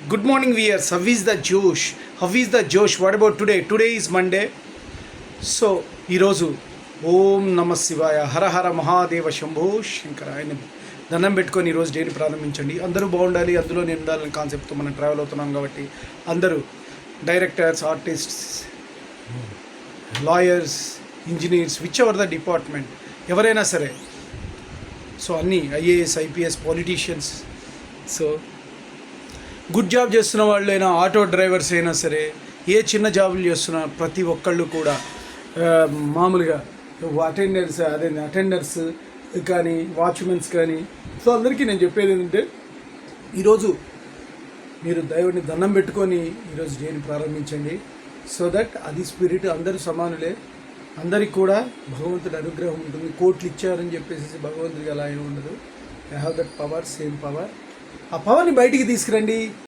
Good morning, viewers. How is the Josh? How is the Josh? What about today? Today is Monday. So ఈరోజు ఓం నమ శివాయ హర హర మహాదేవ శంభో శంకర ఆయన దండం పెట్టుకొని ఈరోజు డైలీ ప్రారంభించండి. అందరూ బాగుండాలి, అందులో నేను ఉండాలని కాన్సెప్ట్తో మనం ట్రావెల్ అవుతున్నాం కాబట్టి అందరూ directors, artists, lawyers, engineers, which ever the department, ఎవరైనా సరే, సో అన్నీ IAS, IPS, politicians, so good job చేస్తున్న వాళ్ళైనా, ఆటో డ్రైవర్స్ అయినా సరే, ఏ చిన్న జాబులు చేస్తున్న ప్రతి ఒక్కళ్ళు కూడా మామూలుగా అటెండర్స్ కానీ, వాచ్మెన్స్ కానీ, సో అందరికీ నేను చెప్పేది ఏంటంటే ఈరోజు మీరు దేవుడిని దండం పెట్టుకొని ఈరోజు డేని ప్రారంభించండి. సో దట్ అది స్పిరిట్, అందరూ సమానులే, అందరికి కూడా భగవంతుడి అనుగ్రహం ఉంటుంది. కోట్లు ఇచ్చారని చెప్పేసి భగవంతుడికి అలా ఏమి ఉండదు. I have that power, same power. ఆ పవర్ని బయటికి తీసుకురండి.